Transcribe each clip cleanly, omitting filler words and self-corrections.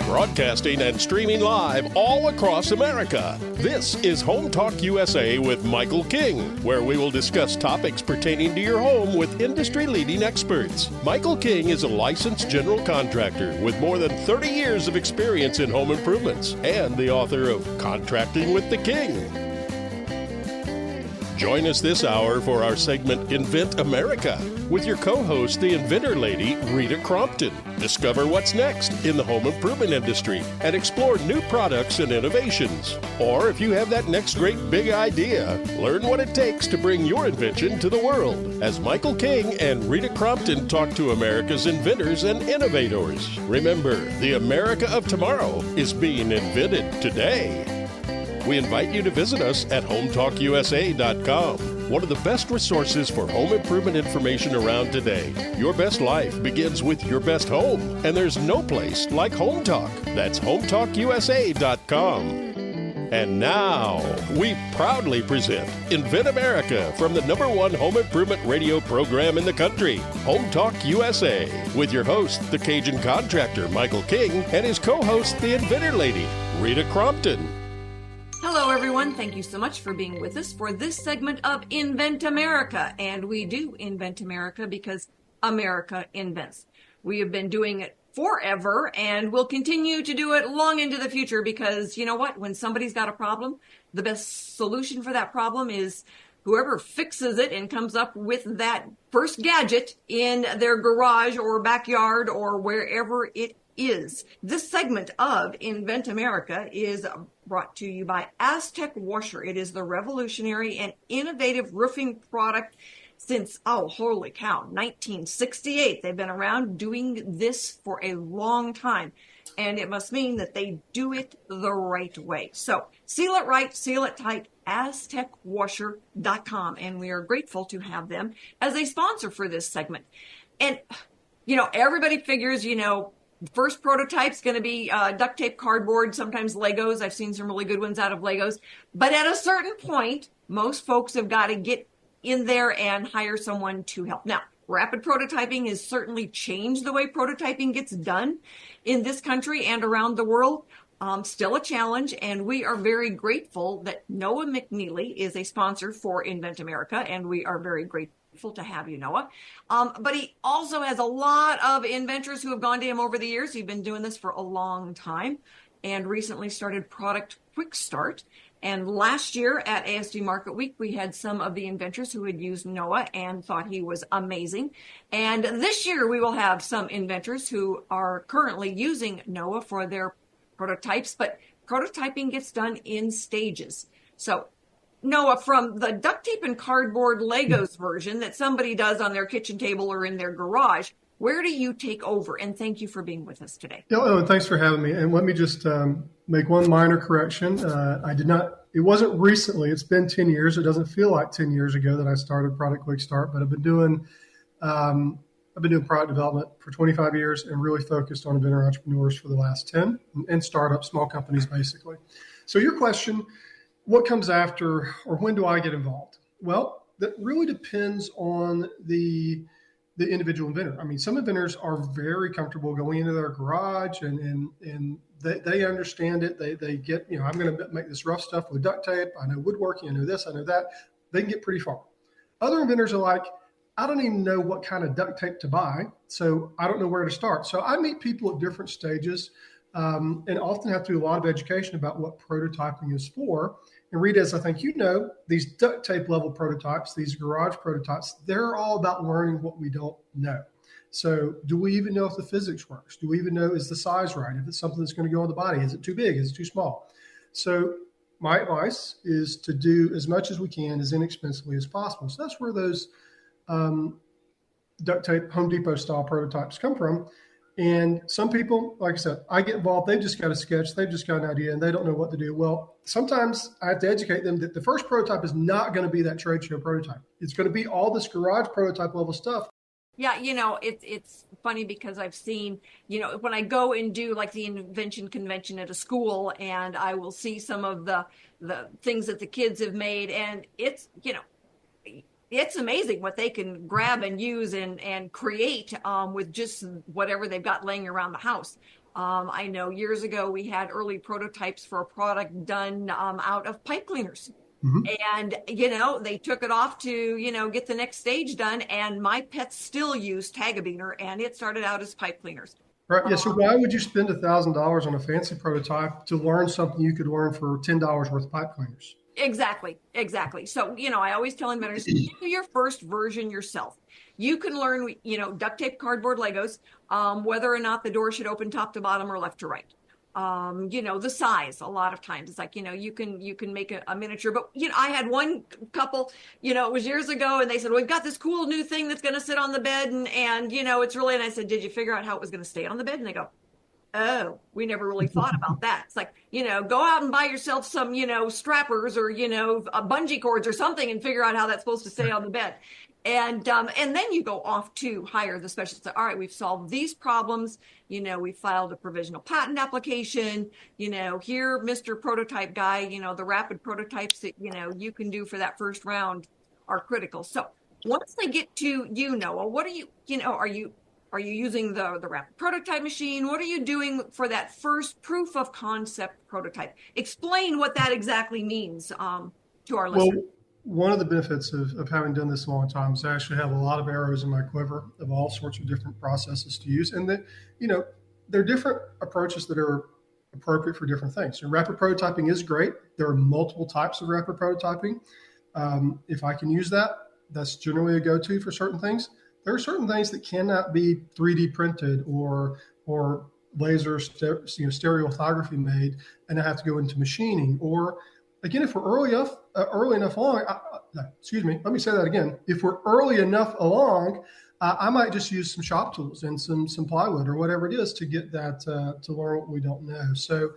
Broadcasting and streaming live all across America. This is Home Talk USA with Michael King, where we will discuss topics pertaining to your home with industry-leading experts. Michael King is a licensed general contractor with more than 30 years of experience in home improvements and the author of Contracting with the King. Join us this hour for our segment Invent America with your co-host, the inventor lady, Rita Crompton. Discover what's next in the home improvement industry and explore new products and innovations. Or if you have that next great big idea, learn what it takes to bring your invention to the world as Michael King and Rita Crompton talk to America's inventors and innovators. Remember, the America of tomorrow is being invented today. We invite you to visit us at HomeTalkUSA.com, one of the best resources for home improvement information around today. Your best life begins with your best home, and there's no place like Home Talk. That's HomeTalkUSA.com. And now, we proudly present Invent America from the #1 home improvement radio program in the country, Home Talk USA, with your host, the Cajun contractor, Michael King, and his co-host, the inventor lady, Rita Crompton. Hello, everyone. Thank you so much for being with us for this segment of Invent America. And we do invent America because America invents. We have been doing it forever, and we'll continue to do it long into the future because, you know what? When somebody's got a problem, the best solution for that problem is whoever fixes it and comes up with that first gadget in their garage or backyard or wherever it is. This segment of Invent America is brought to you by Aztec Washer. It is the revolutionary and innovative roofing product since, holy cow, 1968. They've been around doing this for a long time, and it must mean that they do it the right way. So seal it right, seal it tight, AztecWasher.com, and we are grateful to have them as a sponsor for this segment. And, everybody figures, first prototype's going to be duct tape, cardboard, sometimes Legos. I've seen some really good ones out of Legos. But at a certain point, most folks have got to get in there and hire someone to help. Now, rapid prototyping has certainly changed the way prototyping gets done in this country and around the world. Still a challenge, and we are very grateful that Noah McNeely is a sponsor for Invent America, and we are very grateful to have you, Noah. But he also has a lot of inventors who have gone to him over the years. He's been doing this for a long time and recently started Product Quick Start. And last year at ASD Market Week, we had some of the inventors who had used Noah and thought he was amazing. And this year we will have some inventors who are currently using Noah for their prototypes, but prototyping gets done in stages. So Noah, from the duct tape and cardboard Legos version that somebody does on their kitchen table or in their garage, where do you take over? And thank you for being with us today. And thanks for having me. And let me just make one minor correction. It wasn't recently. It's been 10 years. It doesn't feel like 10 years ago that I started Product Quick Start, but I've been doing product development for 25 years and really focused on inventor entrepreneurs for the last 10 and startups, small companies, basically. So your question, what comes after, or when do I get involved? Well, that really depends on the individual inventor. I mean, some inventors are very comfortable going into their garage and they understand it. They get, I'm going to make this rough stuff with duct tape. I know woodworking. I know this. I know that. They can get pretty far. Other inventors are like, I don't even know what kind of duct tape to buy, so I don't know where to start. So I meet people at different stages and often have to do a lot of education about what prototyping is for. And Rita, as I think you know, these duct tape level prototypes, these garage prototypes, they're all about learning what we don't know. So do we even know if the physics works? Do we even know, is the size right? If it's something that's going to go on the body, is it too big? Is it too small? So my advice is to do as much as we can as inexpensively as possible. So that's where those duct tape Home Depot style prototypes come from. And some people, like I said, I get involved. They've just got a sketch. They've just got an idea and they don't know what to do. Well, sometimes I have to educate them that the first prototype is not going to be that trade show prototype. It's going to be all this garage prototype level stuff. Yeah, it's funny because I've seen, when I go and do like the invention convention at a school and I will see some of the things that the kids have made, and it's amazing what they can grab and use and create with just whatever they've got laying around the house. I know years ago we had early prototypes for a product done out of pipe cleaners. And, they took it off to, get the next stage done. And my pets still use Tagabiner, and it started out as pipe cleaners. Right. Yeah. So why would you spend $1,000 on a fancy prototype to learn something you could learn for $10 worth of pipe cleaners? Exactly. So, I always tell inventors, do your first version yourself. You can learn, duct tape, cardboard, Legos, whether or not the door should open top to bottom or left to right. The size, a lot of times it's like, you can make a miniature, but, I had one couple, it was years ago, and they said, well, we've got this cool new thing that's going to sit on the bed. And, it's really, and I said, did you figure out how it was going to stay on the bed? And they go, oh, we never really thought about that. It's like, go out and buy yourself some, strappers or, bungee cords or something and figure out how that's supposed to stay on the bed. And then you go off to hire the specialist. All right, we've solved these problems. We filed a provisional patent application. Here, Mr. Prototype Guy, the rapid prototypes that, you can do for that first round are critical. So once they get to Noah, what are you, are you using the rapid prototype machine? What are you doing for that first proof of concept prototype? Explain what that exactly means to our listeners. Well, one of the benefits of having done this a long time is I actually have a lot of arrows in my quiver of all sorts of different processes to use. And that, there are different approaches that are appropriate for different things. So rapid prototyping is great. There are multiple types of rapid prototyping. If I can use that, that's generally a go-to for certain things. There are certain things that cannot be 3D printed or laser stereolithography made, and I have to go into machining. Or again, if we're early enough along, let me say that again. If we're early enough along, I might just use some shop tools and some plywood or whatever it is to get that to learn what we don't know. So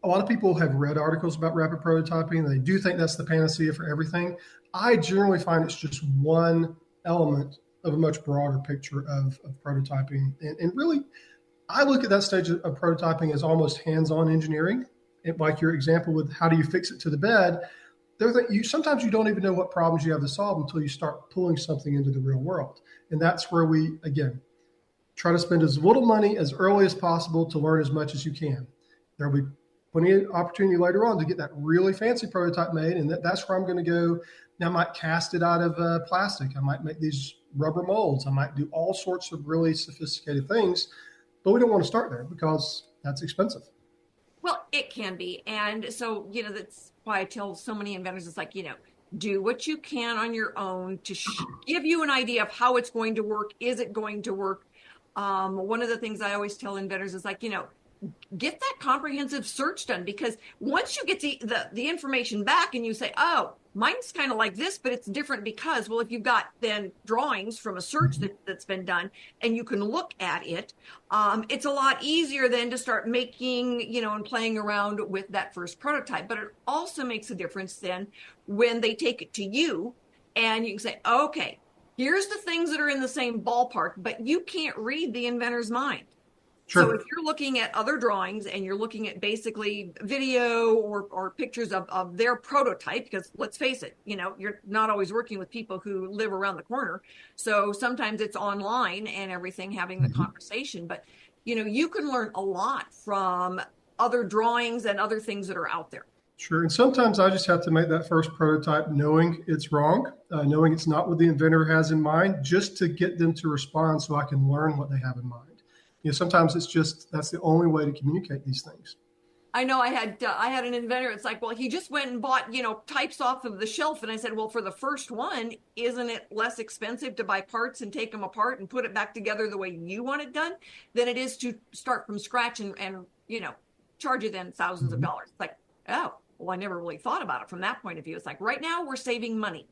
a lot of people have read articles about rapid prototyping. They do think that's the panacea for everything. I generally find it's just one element of a much broader picture of prototyping. And really, I look at that stage of prototyping as almost hands-on engineering. Like your example with how do you fix it to the bed, sometimes you don't even know what problems you have to solve until you start pulling something into the real world. And that's where we, again, try to spend as little money as early as possible to learn as much as you can. There'll be plenty of opportunity later on to get that really fancy prototype made, and that's where I'm going to go. Now, I might cast it out of plastic. I might make these rubber molds. I might do all sorts of really sophisticated things, but we don't want to start there because that's expensive. Well, it can be. And so, that's why I tell so many inventors, it's like, do what you can on your own to give you an idea of how it's going to work. Is it going to work? One of the things I always tell inventors is like, get that comprehensive search done, because once you get the information back and you say, oh, mine's kind of like this, but it's different because, well, if you've got then drawings from a search that's been done and you can look at it, it's a lot easier then to start making, and playing around with that first prototype. But it also makes a difference then when they take it to you and you can say, okay, here's the things that are in the same ballpark, but you can't read the inventor's mind. Sure. So if you're looking at other drawings and you're looking at basically video or pictures of their prototype, because let's face it, you're not always working with people who live around the corner. So sometimes it's online and everything, having the conversation. But, you can learn a lot from other drawings and other things that are out there. Sure. And sometimes I just have to make that first prototype knowing it's wrong, knowing it's not what the inventor has in mind, just to get them to respond so I can learn what they have in mind. Sometimes it's just, that's the only way to communicate these things. I know I had an inventor. It's like, well, he just went and bought, types off of the shelf. And I said, well, for the first one, isn't it less expensive to buy parts and take them apart and put it back together the way you want it done than it is to start from scratch and charge you then thousands of dollars? It's like, oh, well, I never really thought about it from that point of view. It's like, right now we're saving money.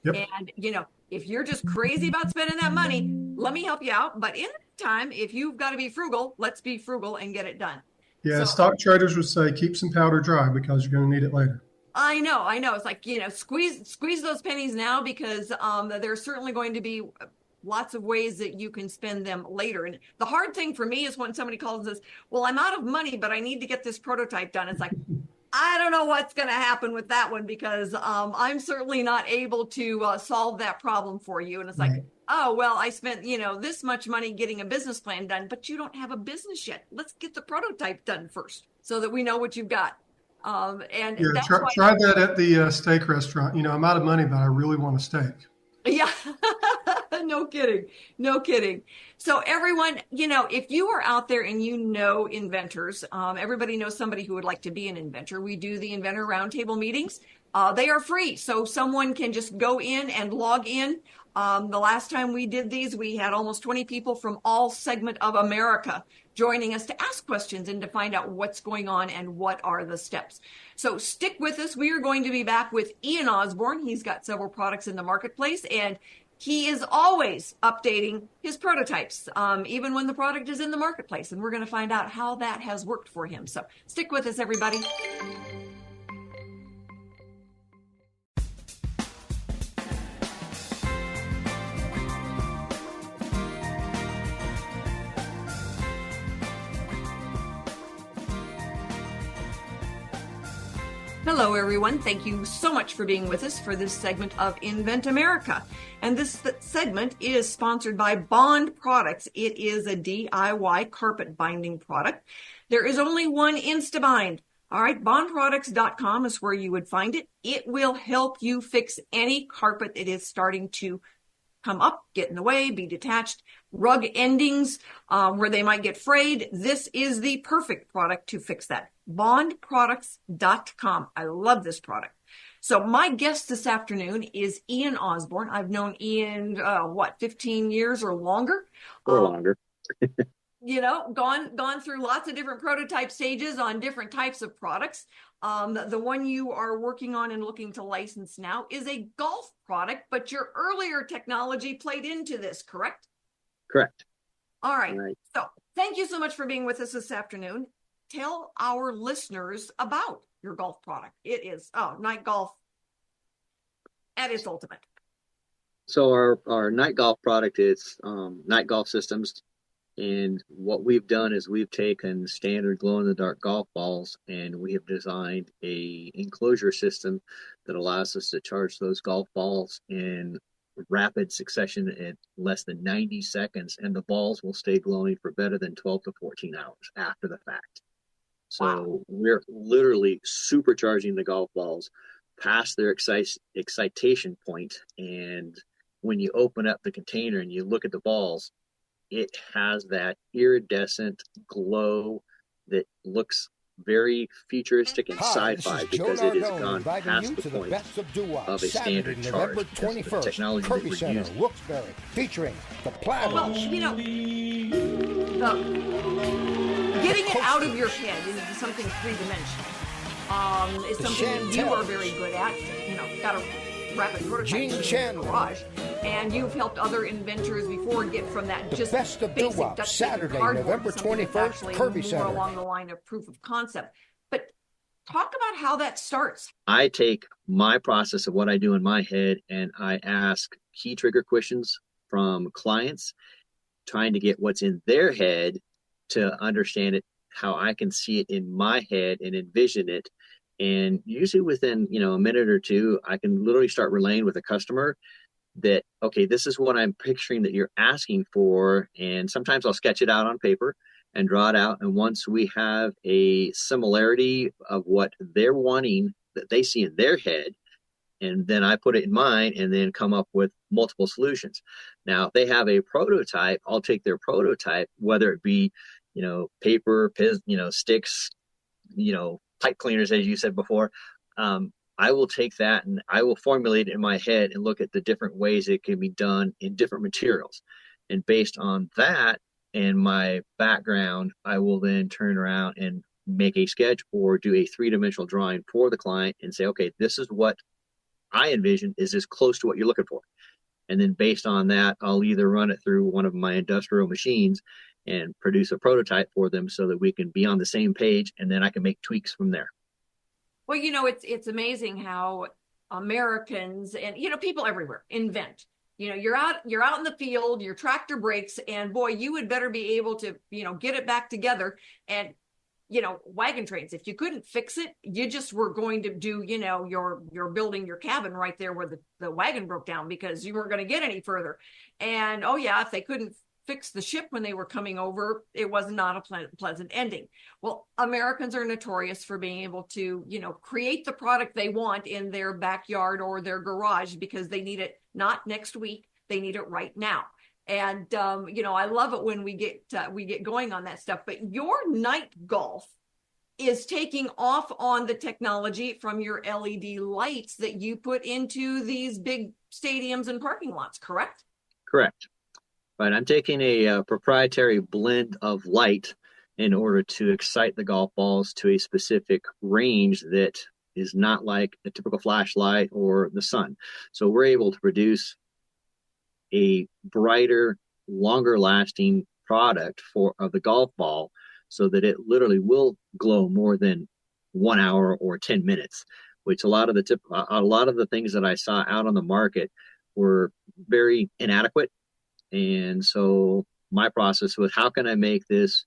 Yep. And, if you're just crazy about spending that money, let me help you out. But in the time, if you've got to be frugal, let's be frugal and get it done. Yeah, stock traders would say keep some powder dry because you're going to need it later. I know. It's like, squeeze those pennies now because there's certainly going to be lots of ways that you can spend them later. And the hard thing for me is when somebody calls us, well, I'm out of money, but I need to get this prototype done. It's like, I don't know what's going to happen with that one because I'm certainly not able to solve that problem for you. And it's like, oh, well, I spent, this much money getting a business plan done, but you don't have a business yet. Let's get the prototype done first so that we know what you've got. And Yeah, that's why, try that at the steak restaurant. I'm out of money, but I really want a steak. yeah, no kidding. No kidding. So everyone, if you are out there and inventors, everybody knows somebody who would like to be an inventor. We do the inventor roundtable meetings. They are free. So someone can just go in and log in. The last time we did these, we had almost 20 people from all segment of America joining us to ask questions and to find out what's going on and what are the steps. So stick with us. We are going to be back with Ian Osborne. He's got several products in the marketplace, and he is always updating his prototypes, even when the product is in the marketplace. And we're going to find out how that has worked for him. So stick with us, everybody. Hello, everyone. Thank you so much for being with us for this segment of Invent America. And this segment is sponsored by Bond Products. It is a DIY carpet binding product. There is only one Instabind. All right, bondproducts.com is where you would find it. It will help you fix any carpet that is starting to come up, get in the way, be detached, rug endings where they might get frayed. This is the perfect product to fix that. Bondproducts.com. I love this product. So my guest this afternoon is Ian Osborne. I've known Ian, 15 years or longer? Or longer. Gone through lots of different prototype stages on different types of products. The one you are working on and looking to license now is a golf product, but your earlier technology played into this, correct? Correct. All right. So thank you so much for being with us this afternoon. Tell our listeners about your golf product. It is night golf at its ultimate. So our night golf product is Night Golf Systems. And what we've done is we've taken standard glow-in-the-dark golf balls and we have designed a enclosure system that allows us to charge those golf balls in rapid succession in less than 90 seconds, and the balls will stay glowing for better than 12 to 14 hours after the fact. So wow. We're literally supercharging the golf balls past their excitation point. And when you open up the container and you look at the balls, it has that iridescent glow that looks very futuristic and sci-fi because it has gone past the point of a standard charge. The technology that we're using. Wilkes-Barre, featuring the platinum. Well, getting it out of your head into something three-dimensional is something that you are very good at. Got a rapid prototype in the garage, and you've helped other inventors before get from that just best of basic doo-wop, duct tape Saturday, cardboard November to something that's 21st, actually Kirby more Center. along the line of proof of concept. But talk about how that starts. I take my process of what I do in my head and I ask key trigger questions from clients, trying to get what's in their head to understand it, how I can see it in my head and envision it. And usually within, a minute or two, I can literally start relaying with a customer that, okay, this is what I'm picturing that you're asking for. And sometimes I'll sketch it out on paper and draw it out. And once we have a similarity of what they're wanting that they see in their head, and then I put it in mine and then come up with multiple solutions. Now, if they have a prototype, I'll take their prototype, whether it be, paper, sticks, pipe cleaners, as you said before. I will take that and I will formulate it in my head and look at the different ways it can be done in different materials. And based on that and my background, I will then turn around and make a sketch or do a three-dimensional drawing for the client and say, okay, this is what I envision is as close to what you're looking for. And then based on that, I'll either run it through one of my industrial machines and produce a prototype for them so that we can be on the same page, and then I can make tweaks from there. Well, it's amazing how Americans and, people everywhere invent. You're out in the field, your tractor breaks, and boy, you would better be able to, get it back together. And wagon trains. If you couldn't fix it, you just were going to do, you're building your cabin right there where the wagon broke down because you weren't going to get any further. And if they couldn't fix the ship when they were coming over, it was not a pleasant ending. Well, Americans are notorious for being able to, create the product they want in their backyard or their garage because they need it not next week, they need it right now. And, I love it when we get going on that stuff. But your Night Golf is taking off on the technology from your LED lights that you put into these big stadiums and parking lots, correct? Correct. Right. I'm taking a proprietary blend of light in order to excite the golf balls to a specific range that is not like a typical flashlight or the sun. So we're able to produce a brighter, longer lasting product of the golf ball so that it literally will glow more than 1 hour or 10 minutes, which a lot of the things that I saw out on the market were very inadequate. And so my process was, how can I make this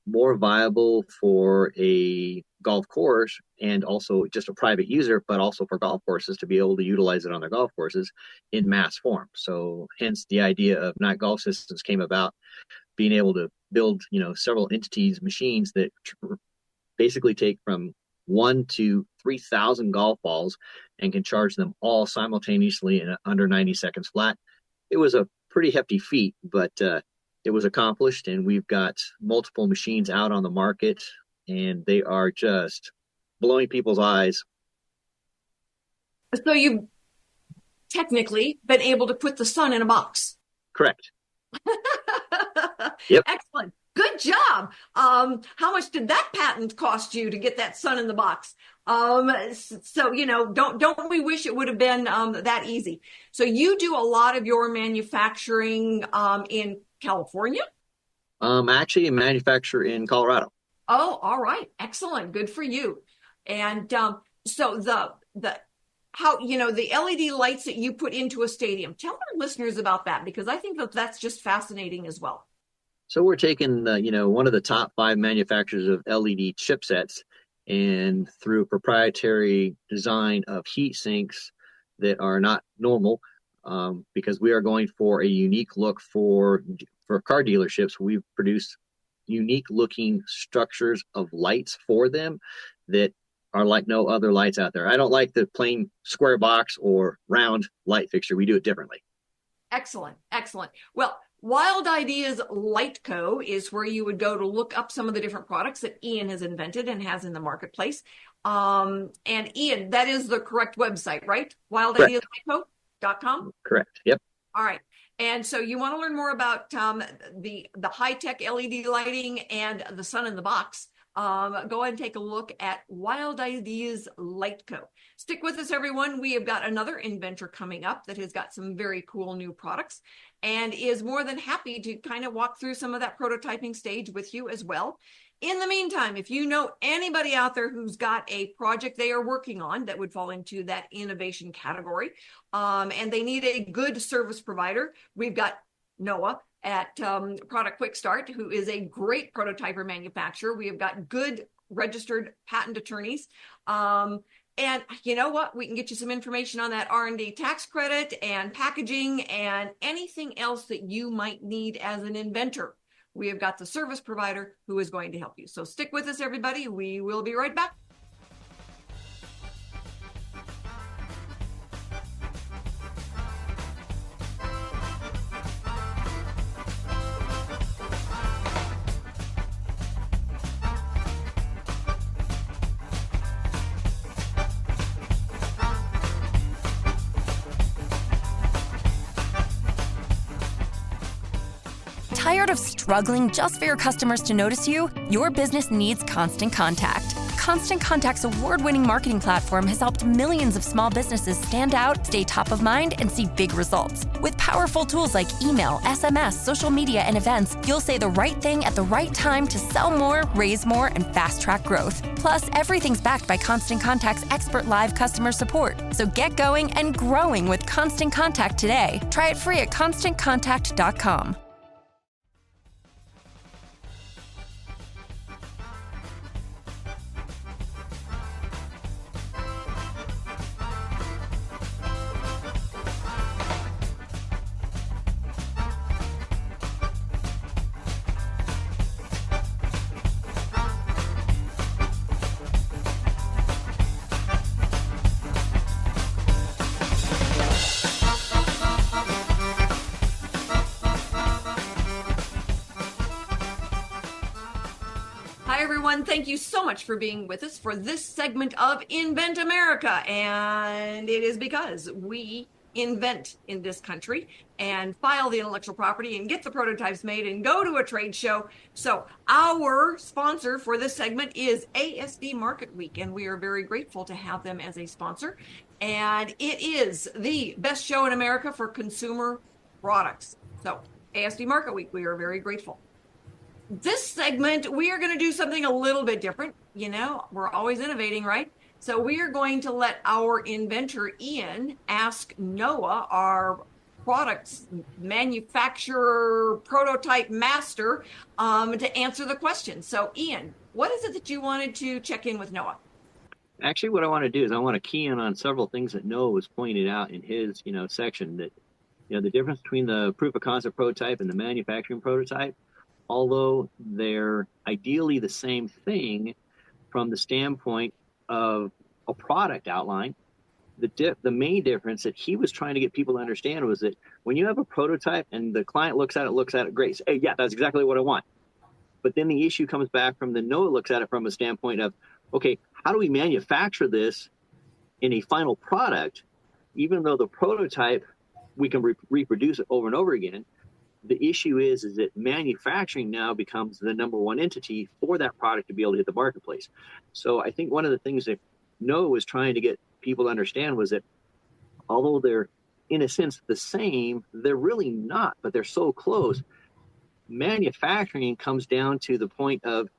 more viable for a golf course and also just a private user, but also for golf courses to be able to utilize it on their golf courses in mass form. So hence the idea of Night Golf Systems came about, being able to build, several machines that basically take from 1 to 3,000 golf balls and can charge them all simultaneously in under 90 seconds flat. It was a pretty hefty feat, but it was accomplished, and we've got multiple machines out on the market, and they are just blowing people's eyes. So you've technically been able to put the sun in a box. Correct. Yep. Excellent. Good job. How much did that patent cost you to get that sun in the box? So, don't we wish it would have been that easy? So you do a lot of your manufacturing in California? Actually, I manufacture in Colorado. Oh, all right. Excellent. Good for you. And so the LED lights that you put into a stadium, tell our listeners about that, because I think that's just fascinating as well. So we're taking, one of the top 5 manufacturers of LED chipsets, and through a proprietary design of heat sinks that are not normal, because we are going for a unique look for car dealerships. We've produced unique looking structures of lights for them that are like no other lights out there. I don't like the plain square box or round light fixture. We do it differently. Excellent. Excellent. Well, Wild Ideas Light Co. is where you would go to look up some of the different products that Ian has invented and has in the marketplace. And Ian, that is the correct website, right? WildIdeasLightCo.com? Correct. Yep. All right. And so you want to learn more about the high-tech LED lighting and the sun in the box. Go ahead and take a look at Wild Ideas Light Co. Stick with us, everyone. We have got another inventor coming up that has got some very cool new products and is more than happy to kind of walk through some of that prototyping stage with you as well. In the meantime, if you know anybody out there who's got a project they are working on that would fall into that innovation category, and they need a good service provider, we've got Noah at Product Quick Start, who is a great prototyper manufacturer. We have got good registered patent attorneys. And you know what? We can get you some information on that R&D tax credit and packaging and anything else that you might need as an inventor. We have got the service provider who is going to help you. So stick with us, everybody. We will be right back. Tired of struggling just for your customers to notice you? Your business needs Constant Contact. Constant Contact's award-winning marketing platform has helped millions of small businesses stand out, stay top of mind, and see big results. With powerful tools like email, SMS, social media, and events, you'll say the right thing at the right time to sell more, raise more, and fast-track growth. Plus, everything's backed by Constant Contact's expert live customer support. So get going and growing with Constant Contact today. Try it free at ConstantContact.com. thank you so much for being with us for this segment of Invent America. And it is because we invent in this country and file the intellectual property and get the prototypes made and go to a trade show. So our sponsor for this segment is ASD Market Week, and we are very grateful to have them as a sponsor. And it is the best show in America for consumer products. So ASD Market Week, we are very grateful. This segment, we are going to do something a little bit different. You know, we're always innovating, right? So we are going to let our inventor, Ian, ask Noah, our products manufacturer, prototype master, to answer the question. So Ian, what is it that you wanted to check in with Noah? Actually, what I want to do is I want to key in on several things that Noah was pointed out in his, section, that, the difference between the proof of concept prototype and the manufacturing prototype, although they're ideally the same thing from the standpoint of a product outline, the main difference that he was trying to get people to understand was that when you have a prototype and the client looks at it, great. Hey, yeah, that's exactly what I want. But then the issue comes back from Noah looks at it from a standpoint of, okay, how do we manufacture this in a final product, even though the prototype, we can reproduce it over and over again? The issue is that manufacturing now becomes the number one entity for that product to be able to hit the marketplace. So I think one of the things that Noah was trying to get people to understand was that although they're in a sense the same, they're really not, but they're so close. Manufacturing comes down to the point of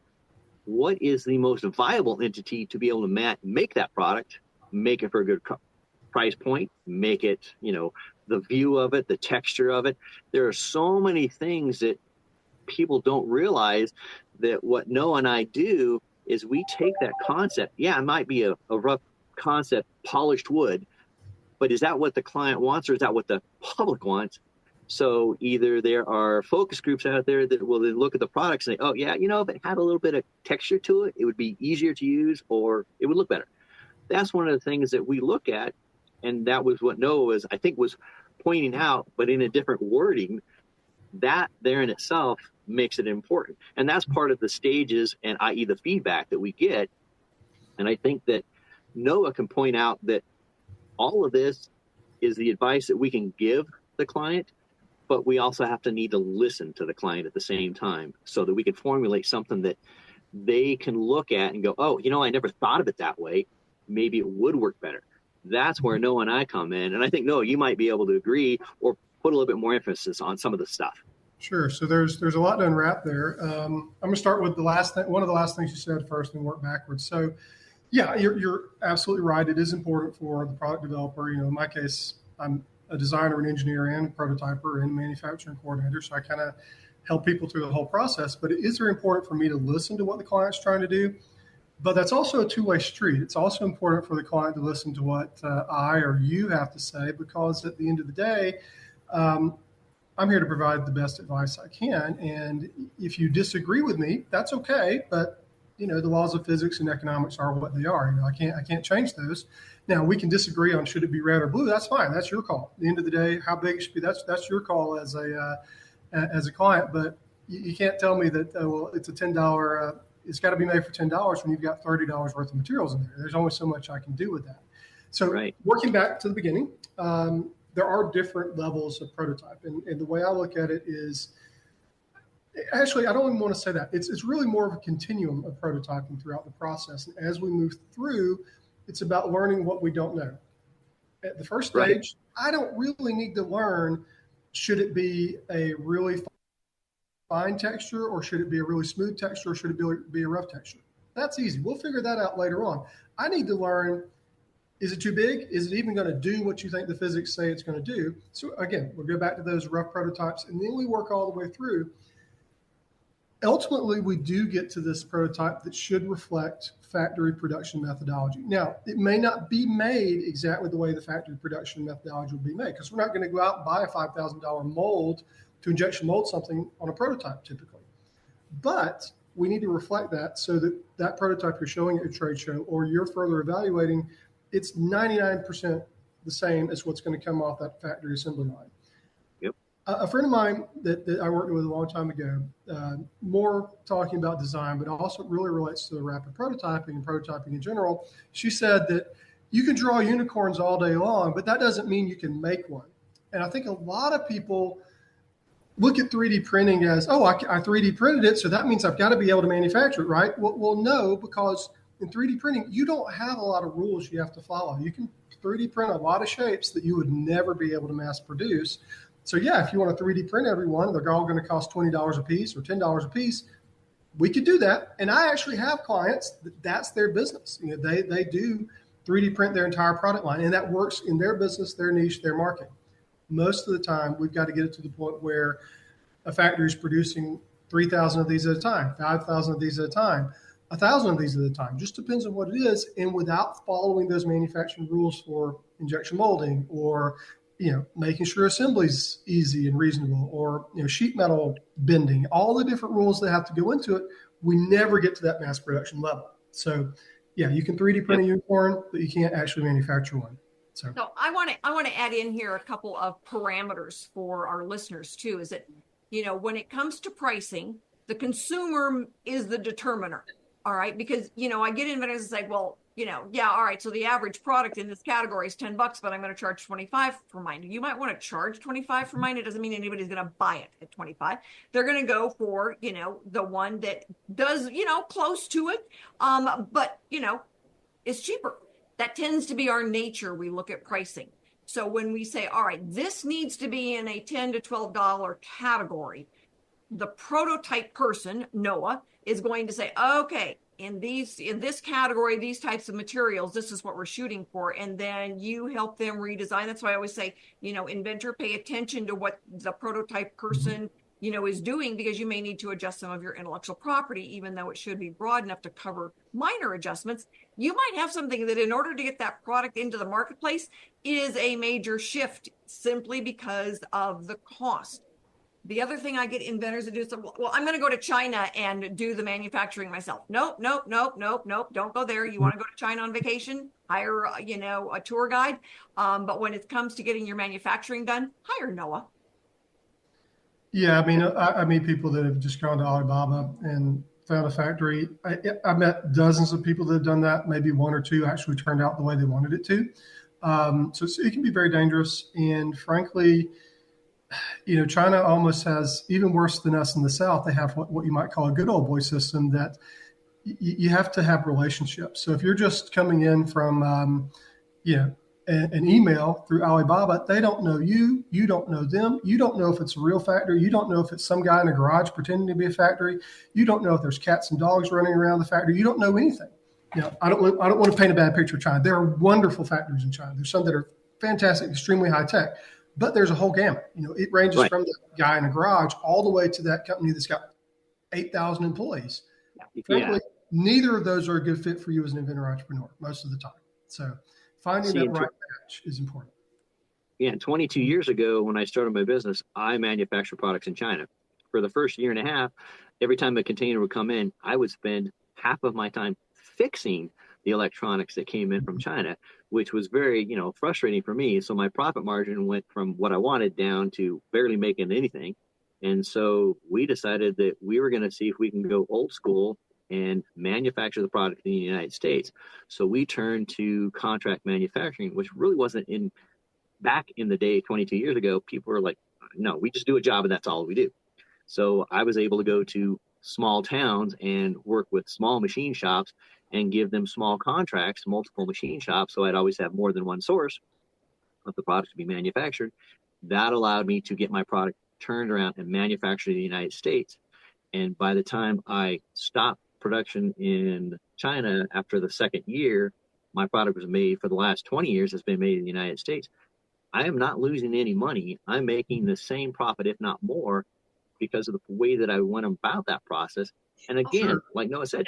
what is the most viable entity to be able to make that product, make it for a good price point, make it, the view of it, the texture of it. There are so many things that people don't realize that what Noah and I do is we take that concept. Yeah, it might be a rough concept, polished wood, but is that what the client wants or is that what the public wants? So either there are focus groups out there that will then look at the products and say, oh yeah, if it had a little bit of texture to it, it would be easier to use or it would look better. That's one of the things that we look at. And that was what Noah was pointing out, but in a different wording. That there in itself makes it important. And that's part of the stages and i.e. the feedback that we get. And I think that Noah can point out that all of this is the advice that we can give the client, but we also have to need to listen to the client at the same time so that we can formulate something that they can look at and go, oh, I never thought of it that way. Maybe it would work better. That's where Noah and I come in. And I think, Noah, you might be able to agree or put a little bit more emphasis on some of the stuff. Sure. So there's a lot to unwrap there. I'm going to start with one of the last things you said first and work backwards. So yeah, you're absolutely right. It is important for the product developer. In my case, I'm a designer, an engineer, and a prototyper and manufacturing coordinator. So I kind of help people through the whole process. But it is very important for me to listen to what the client's trying to do. But that's also a two-way street. It's also important for the client to listen to what I or you have to say, because at the end of the day, I'm here to provide the best advice I can. And if you disagree with me, that's okay. But the laws of physics and economics are what they are. I can't change those. Now we can disagree on should it be red or blue. That's fine. That's your call. At the end of the day, how big it should be, that's your call as a client. But you can't tell me that it's a $10. It's got to be made for $10 when you've got $30 worth of materials in there. There's only so much I can do with that. So Working back to the beginning, there are different levels of prototype. And the way I look at it is, actually, I don't even want to say that. It's really more of a continuum of prototyping throughout the process. And as we move through, it's about learning what we don't know. At the first stage, I don't really need to learn, should it be a really fine texture, or should it be a really smooth texture, or should it be a rough texture? That's easy. We'll figure that out later on. I need to learn, is it too big? Is it even going to do what you think the physics say it's going to do? So again, we'll go back to those rough prototypes, and then we work all the way through. Ultimately, we do get to this prototype that should reflect factory production methodology. Now, it may not be made exactly the way the factory production methodology will be made, because we're not going to go out and buy a $5,000 mold to injection mold something on a prototype typically. But we need to reflect that so that that prototype you're showing at a trade show or you're further evaluating, it's 99% the same as what's going to come off that factory assembly line. Yep. A friend of mine that I worked with a long time ago, more talking about design, but also really relates to the rapid prototyping and prototyping in general. She said that you can draw unicorns all day long, but that doesn't mean you can make one. And I think a lot of people look at 3D printing as, oh, I 3D printed it, so that means I've got to be able to manufacture it, right? Well, no, because in 3D printing, you don't have a lot of rules you have to follow. You can 3D print a lot of shapes that you would never be able to mass produce. So yeah, if you want to 3D print every one, they're all going to cost $20 a piece or $10 a piece. We could do that. And I actually have clients that's their business. You know, they do 3D print their entire product line, and that works in their business, their niche, their market. Most of the time, we've got to get it to the point where a factory is producing 3,000 of these at a time, 5,000 of these at a time, 1,000 of these at a time. Just depends on what it is, and without following those manufacturing rules for injection molding or making sure assembly's easy and reasonable, or sheet metal bending, all the different rules that have to go into it, we never get to that mass production level. So, yeah, you can 3D print a unicorn, but you can't actually manufacture one. So I want to add in here a couple of parameters for our listeners too. Is that when it comes to pricing, the consumer is the determiner. All right, because I get inventors that say, well, yeah, all right, so the average product in this category is $10, but I'm going to charge 25 for mine. You might want to charge 25 for mine. It doesn't mean anybody's going to buy it at 25. They're going to go for, the one that does, close to it, but, is cheaper. That tends to be our nature. We look at pricing. So when we say, all right, this needs to be in a $10 to $12 category, the prototype person, Noah, is going to say, okay, in this category, these types of materials, this is what we're shooting for. And then you help them redesign. That's why I always say, inventor, pay attention to what the prototype person, is doing, because you may need to adjust some of your intellectual property, even though it should be broad enough to cover minor adjustments. You might have something that in order to get that product into the marketplace is a major shift simply because of the cost. The other thing I get inventors to do is, well, I'm going to go to China and do the manufacturing myself. Nope. Don't go there. You want to go to China on vacation? Hire, a tour guide. But when it comes to getting your manufacturing done, hire Noah. Yeah, I meet people that have just gone to Alibaba and found a factory. I met dozens of people that have done that. Maybe one or two actually turned out the way they wanted it to. So it can be very dangerous. And frankly, China almost has, even worse than us in the South, they have what you might call a good old boy system that you have to have relationships. So if you're just coming in from, an email through Alibaba, they don't know you. You don't know them. You don't know if it's a real factory. You don't know if it's some guy in a garage pretending to be a factory. You don't know if there's cats and dogs running around the factory. You don't know anything. I don't want to paint a bad picture of China. There are wonderful factories in China. There's some that are fantastic, extremely high tech. But there's a whole gamut. It ranges from the guy in a garage all the way to that company that's got 8,000 employees. Yeah. Frankly, neither of those are a good fit for you as an inventor entrepreneur most of the time. So finding that right match is important. Yeah, 22 years ago when I started my business, I manufactured products in China. For the first year and a half, every time a container would come in, I would spend half of my time fixing the electronics that came in from China, which was very, frustrating for me. So my profit margin went from what I wanted down to barely making anything. And so we decided that we were going to see if we can go old school and manufacture the product in the United States. So we turned to contract manufacturing, which really wasn't back in the day, 22 years ago. People were like, no, we just do a job and that's all we do. So I was able to go to small towns and work with small machine shops and give them small contracts, multiple machine shops. So I'd always have more than one source of the product to be manufactured. That allowed me to get my product turned around and manufactured in the United States. And by the time I stopped production in China after the second year, my product was made for the last 20 years, has been made in the United States. I am not losing any money. I'm making the same profit, if not more, because of the way that I went about that process. And again, like Noah said,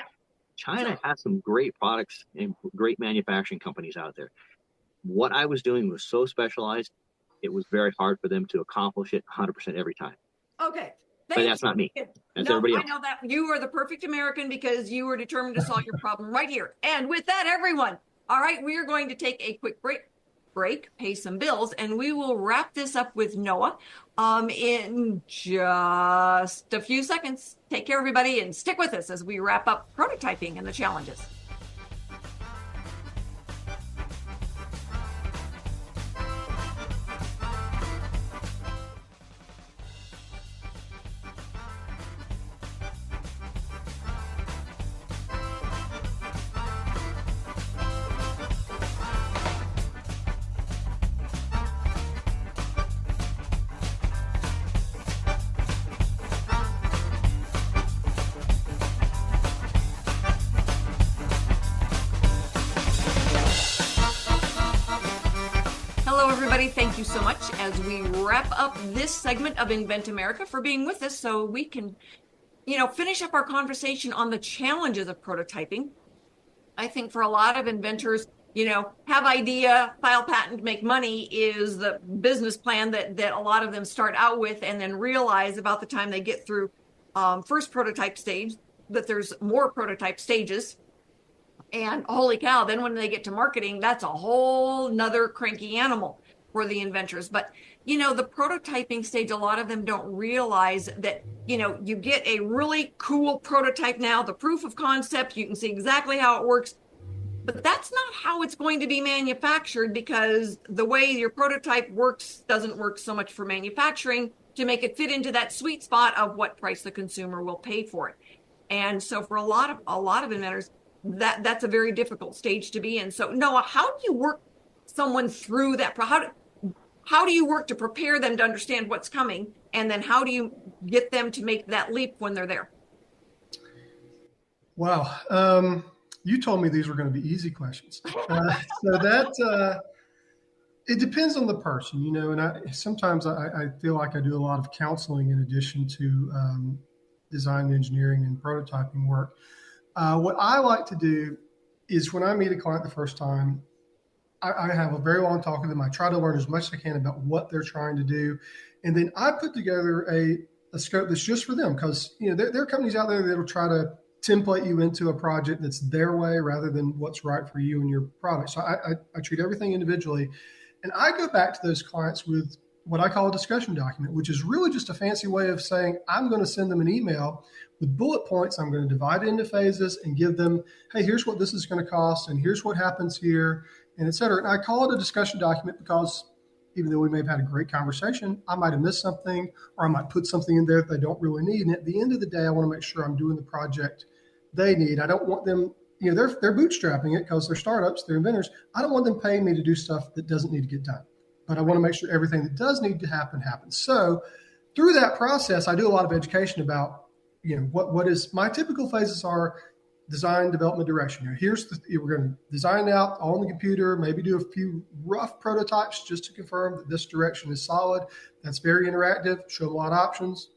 China has some great products and great manufacturing companies out there. What I was doing was so specialized, it was very hard for them to accomplish it 100% every time. Okay. But that's not me. That's everybody else. I know that you are the perfect American because you were determined to solve your problem right here. And with that, everyone, all right, we are going to take a quick break. break, pay some bills, and we will wrap this up with Noah in just a few seconds. Take care, everybody, and stick with us as we wrap up prototyping and the challenges. Hello, everybody. Thank you so much as we wrap up this segment of Invent America for being with us so we can, finish up our conversation on the challenges of prototyping. I think for a lot of inventors, have idea, file patent, make money is the business plan that a lot of them start out with, and then realize about the time they get through first prototype stage that there's more prototype stages. And holy cow, then when they get to marketing, that's a whole nother cranky animal for the inventors. But, the prototyping stage, a lot of them don't realize that, you get a really cool prototype now, the proof of concept, you can see exactly how it works. But that's not how it's going to be manufactured, because the way your prototype works doesn't work so much for manufacturing to make it fit into that sweet spot of what price the consumer will pay for it. And so for a lot of inventors, that's a very difficult stage to be in. So Noah, how do you work someone through that? How do you work to prepare them to understand what's coming? And then how do you get them to make that leap when they're there? Wow. You told me these were going to be easy questions. It depends on the person, and sometimes I feel like I do a lot of counseling in addition to design, engineering, and prototyping work. What I like to do is when I meet a client the first time, I have a very long talk with them. I try to learn as much as I can about what they're trying to do. And then I put together a scope that's just for them, because, there are companies out there that will try to template you into a project that's their way rather than what's right for you and your product. So I treat everything individually. And I go back to those clients with what I call a discussion document, which is really just a fancy way of saying, I'm going to send them an email with bullet points. I'm going to divide it into phases and give them, hey, here's what this is going to cost, and here's what happens here, and et cetera. And I call it a discussion document because even though we may have had a great conversation, I might have missed something, or I might put something in there that they don't really need. And at the end of the day, I want to make sure I'm doing the project they need. I don't want them, they're bootstrapping it because they're startups, they're inventors. I don't want them paying me to do stuff that doesn't need to get done. But I want to make sure everything that does need to happen happens. So through that process, I do a lot of education about, what is my typical phases are: design, development, direction. We're going to design out on the computer, maybe do a few rough prototypes just to confirm that this direction is solid. That's very interactive, show them a lot of options,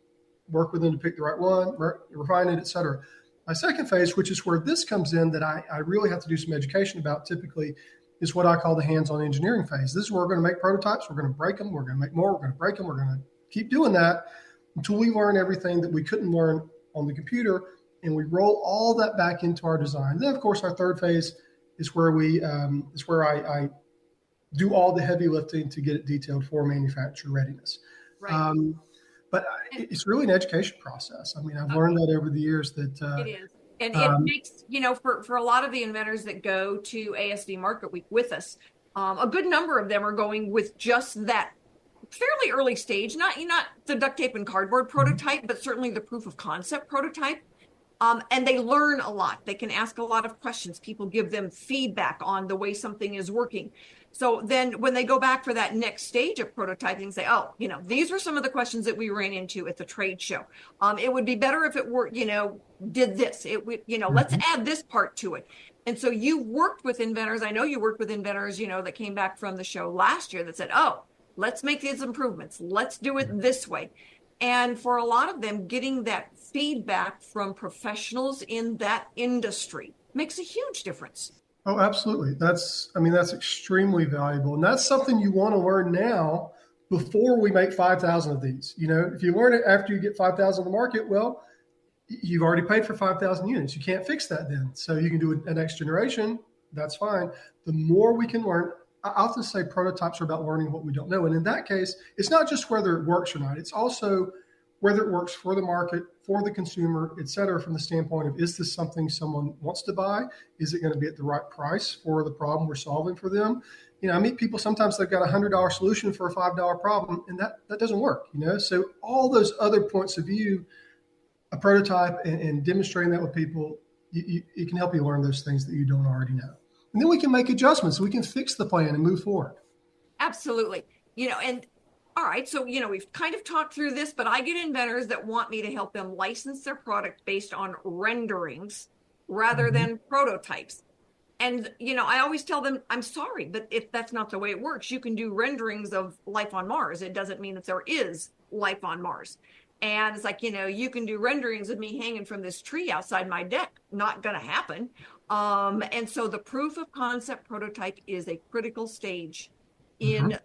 work with them to pick the right one, refine it, et cetera. My second phase, which is where this comes in that I really have to do some education about typically, is what I call the hands-on engineering phase. This is where we're going to make prototypes. We're going to break them. We're going to make more. We're going to break them. We're going to keep doing that until we learn everything that we couldn't learn on the computer, and we roll all that back into our design. Then, of course, our third phase is where I do all the heavy lifting to get it detailed for manufacturer readiness. Right. But it's really an education process. I mean, I've learned that over the years that it is. And it makes, for a lot of the inventors that go to ASD Market Week with us, a good number of them are going with just that fairly early stage, not the duct tape and cardboard prototype, but certainly the proof of concept prototype. And they learn a lot. They can ask a lot of questions. People give them feedback on the way something is working. So then when they go back for that next stage of prototyping, say, oh, these were some of the questions that we ran into at the trade show. It would be better if it were, did this. It would, let's add this part to it. And so you worked with inventors. I know you worked with inventors, that came back from the show last year that said, oh, let's make these improvements. Let's do it this way. And for a lot of them, getting that feedback from professionals in that industry makes a huge difference. Oh, absolutely. That's extremely valuable. And that's something you want to learn now before we make 5,000 of these. If you learn it after you get 5,000 on the market, well, you've already paid for 5,000 units. You can't fix that then. So you can do a next generation. That's fine. The more we can learn I often say prototypes are about learning what we don't know. And in that case, it's not just whether it works or not. It's also whether it works for the market, for the consumer, et cetera, from the standpoint of, is this something someone wants to buy? Is it going to be at the right price for the problem we're solving for them? I meet people, sometimes they've got a $100 solution for a $5 problem, and that doesn't work, So all those other points of view, a prototype and demonstrating that with people, it can help you learn those things that you don't already know. And then we can make adjustments. We can fix the plan and move forward. Absolutely. And all right, so, we've kind of talked through this, but I get inventors that want me to help them license their product based on renderings rather than prototypes. And, I always tell them, I'm sorry, but if that's not the way it works, you can do renderings of life on Mars. It doesn't mean that there is life on Mars. And it's like, you can do renderings of me hanging from this tree outside my deck. Not going to happen. And so the proof of concept prototype is a critical stage in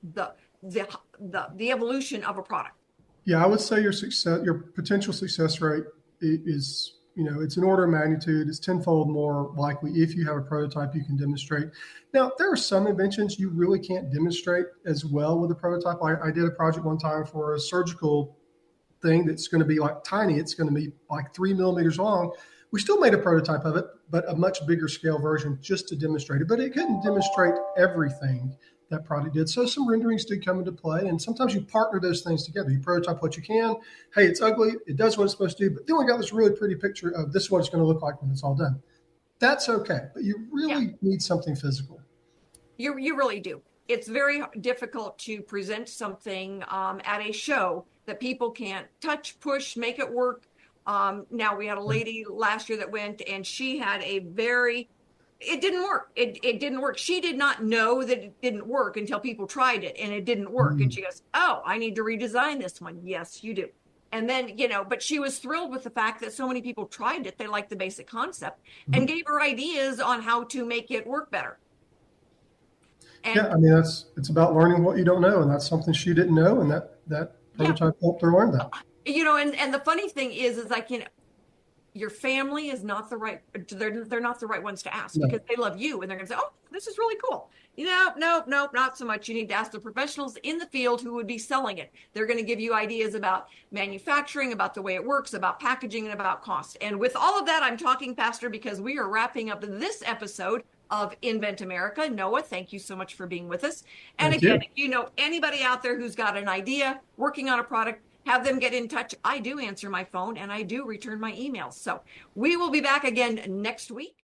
the evolution of a product. Yeah, I would say your potential success rate is, it's an order of magnitude. It's tenfold more likely if you have a prototype you can demonstrate. Now, there are some inventions you really can't demonstrate as well with a prototype. I did a project one time for a surgical thing that's going to be like tiny. It's going to be like 3 millimeters long. We still made a prototype of it, but a much bigger scale version just to demonstrate it. But it couldn't demonstrate everything that product did. So some renderings did come into play, and sometimes you partner those things together. You prototype what you can. Hey, it's ugly. It does what it's supposed to do, but then we got this really pretty picture of this is what it's going to look like when it's all done. That's okay, but you really need something physical. You really do. It's very difficult to present something at a show that people can't touch, push, make it work. Now we had a lady last year that went, and she had it didn't work. It didn't work. She did not know that it didn't work until people tried it, and it didn't work. And she goes, oh, I need to redesign this one. Yes, you do. And then, but she was thrilled with the fact that so many people tried it. They liked the basic concept and gave her ideas on how to make it work better. And, yeah, I mean, it's about learning what you don't know. And that's something she didn't know. And that prototype helped her learn that. And the funny thing is like, your family is not the right, they're not the right ones to ask because they love you and they're going to say, oh, this is really cool. No, not so much. You need to ask the professionals in the field who would be selling it. They're going to give you ideas about manufacturing, about the way it works, about packaging, and about cost. And with all of that, I'm talking, Pastor, because we are wrapping up this episode of Invent America. Noah, thank you so much for being with us. And again, if you know anybody out there who's got an idea, working on a product, have them get in touch. I do answer my phone and I do return my emails. So we will be back again next week.